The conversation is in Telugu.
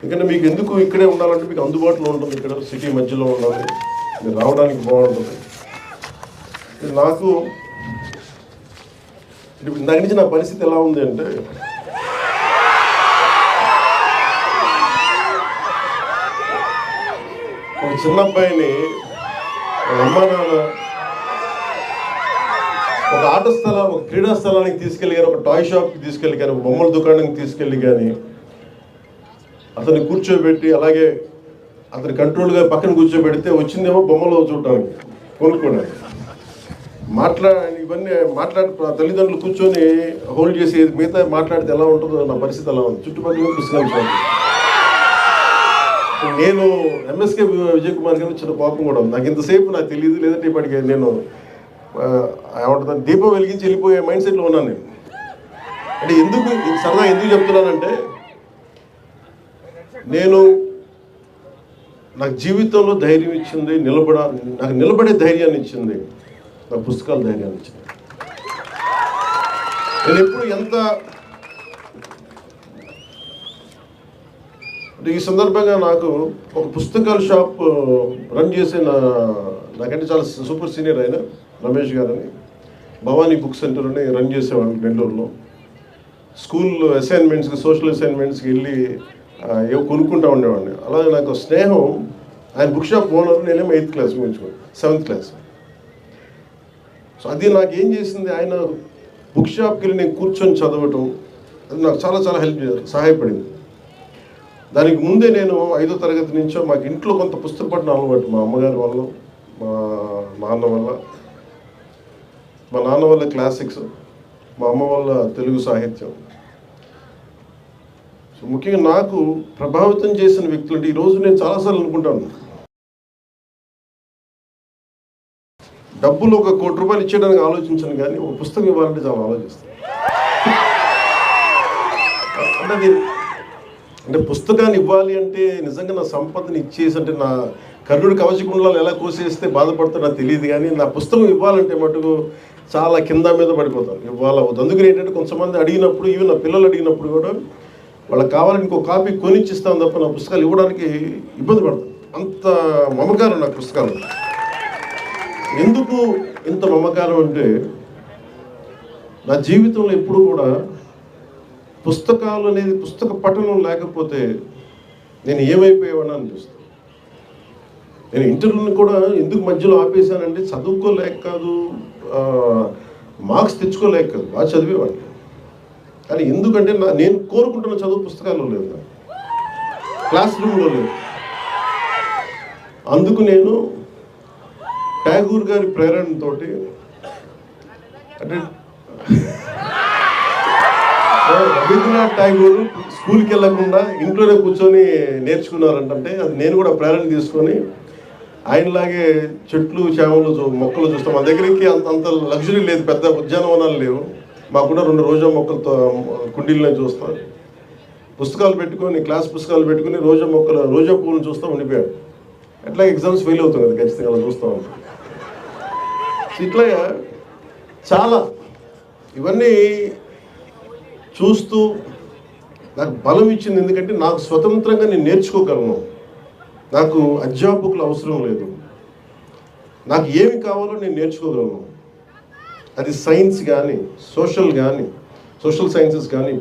ఎందుకంటే మీకు ఎందుకు ఇక్కడే ఉండాలంటే మీకు అందుబాటులో ఉంటుంది, ఇక్కడ సిటీ మధ్యలో ఉండాలి, మీరు రావడానికి బాగుంటుంది. నాకు ఇందాక నుంచి నా పరిస్థితి ఎలా ఉంది అంటే, ఒక చిన్న అబ్బాయిని అమ్మా నాన్న ఒక ఆట స్థలం, ఒక క్రీడా స్థలానికి తీసుకెళ్ళి కానీ, ఒక టాయ్ షాప్కి తీసుకెళ్ళి కానీ, ఒక బొమ్మల దుకాణానికి తీసుకెళ్ళి కానీ అతన్ని కూర్చోబెట్టి అలాగే అతని కంట్రోల్గా పక్కన కూర్చోబెడితే వచ్చిందేమో బొమ్మలు చూడటానికి, కొనుక్కోవడానికి. ఇవన్నీ తల్లిదండ్రులు కూర్చొని హోల్డ్ చేసి మిగతా మాట్లాడితే ఎలా ఉంటుందో నా పరిస్థితి అలా ఉంది. చుట్టుపక్కల పుస్తకాలు నేను ఎంఎస్కే విజయ్ కుమార్ గారు చిన్న కోపం కూడా ఉంది. నాకు ఇంతసేపు నాకు తెలియదు, లేదంటే ఇప్పటికే నేను ఏమంటుందని దీపం వెలిగించి వెళ్ళిపోయే మైండ్ సెట్లో ఉన్నాను నేను. అంటే ఎందుకు సరదా ఎందుకు చెప్తున్నానంటే, నాకు జీవితంలో ధైర్యం ఇచ్చింది, నాకు నిలబడే ధైర్యాన్ని ఇచ్చింది నా పుస్తకాల ధైర్యాన్ని ఇచ్చింది. నేను ఎప్పుడు ఈ సందర్భంగా నాకు ఒక పుస్తకాల షాప్ రన్ చేసే నాకంటే చాలా సూపర్ సీనియర్ అయిన రమేష్ గారని భవానీ బుక్ సెంటర్ అని రన్ చేసేవాళ్ళు నెల్లూరులో. స్కూల్ అసైన్మెంట్స్కి, సోషల్ అసైన్మెంట్స్కి వెళ్ళి ఏవో కొనుక్కుంటూ ఉండేవాడిని. అలాగే నాకు స్నేహం, ఆయన బుక్ షాప్ ఓనర్, నేనేమో 8th class ముగించుకోండి, 7th class. So అది నాకు ఏం చేసింది, ఆయన బుక్ షాప్కి వెళ్ళి నేను కూర్చొని చదవటం, అది నాకు చాలా చాలా సహాయపడింది. దానికి ముందే నేను 5వ తరగతి నుంచో మాకు ఇంట్లో కొంత పుస్తక పఠనం అలవాటు, మా అమ్మగారి వల్ల, మా నాన్న వల్ల క్లాసిక్స్, మా అమ్మ వల్ల తెలుగు సాహిత్యం. సో ముఖ్యంగా నాకు ప్రభావితం చేసిన వ్యక్తులు అంటే, ఈరోజు నేను చాలాసార్లు అనుకుంటాను, డబ్బులు 1 కోటి రూపాయలు ఇచ్చేయడానికి ఆలోచించాను, కానీ ఒక పుస్తకం ఇవ్వాలంటే చాలా ఆలోచిస్తాను. అంటే పుస్తకాన్ని ఇవ్వాలి అంటే నిజంగా నా సంపదను ఇచ్చేసి, అంటే నా కర్ణుడి కవచకుండలాలు ఎలా కోసేస్తే బాధపడుతుందో నాకు తెలియదు, కానీ నా పుస్తకం ఇవ్వాలంటే మటుకు చాలా కింద మీద పడిపోతాను, ఇవ్వాలవుతుంది. అందుకని ఏంటంటే కొంతమంది అడిగినప్పుడు, ఈవెన్ నా పిల్లలు అడిగినప్పుడు కూడా వాళ్ళకి కావాలని ఇంకో కాపీ కొనిచ్చిస్తాను తప్ప నా పుస్తకాలు ఇవ్వడానికి ఇబ్బంది పడతాను. అంత మమకారం నాకు పుస్తకాలు. ఎందుకు ఇంత మమకారం అంటే, నా జీవితంలో ఎప్పుడు కూడా పుస్తకాలు అనేది, పుస్తక పఠనం లేకపోతే నేను ఏమైపోయేవాడిని అనిపిస్తాను. నేను ఇంటర్వ్యూని కూడా ఎందుకు మధ్యలో ఆపేశానంటే, చదువుకోలేక కాదు, మార్క్స్ తెచ్చుకోలేక కాదు, బాగా చదివేవాడిని. కానీ ఎందుకంటే నేను కోరుకుంటున్న చదువు పుస్తకాల్లో లేదు, క్లాస్ రూమ్లో లేదు. అందుకు నేను ట్యాగూర్ గారి ప్రేరణతో, అంటే రవీంద్రనాథ్ ఠాగూర్ స్కూల్కి వెళ్ళకుండా ఇంట్లోనే కూర్చొని నేర్చుకున్నారంటే, అది నేను కూడా ప్రేరణ తీసుకొని ఆయనలాగే చెట్లు, చేమలు, మొక్కలు చూస్తాం. మన దగ్గరికి అంత లగ్జరీ లేదు, పెద్ద ఉద్యానవనాలు లేవు. మాకున్న 2 రోజా మొక్కలతో కుండీలనే చూస్తాం. పుస్తకాలు పెట్టుకొని, క్లాస్ పుస్తకాలు పెట్టుకుని రోజా పువ్వులను చూస్తూ ఉండిపోయాడు. ఎట్లా ఎగ్జామ్స్ ఫెయిల్ అవుతాం కదా, ఖచ్చితంగా అలా చూస్తూ ఉంటాం. ఇట్లా చాలా ఇవన్నీ చూస్తూ నాకు బలం ఇచ్చింది. ఎందుకంటే నాకు స్వతంత్రంగా నేను నేర్చుకోగలను, నాకు అధ్యాపకులు అవసరం లేదు, నాకు ఏమి కావాలో నేను నేర్చుకోగలను. అది సైన్స్ కానీ, సోషల్ సైన్సెస్ కానీ,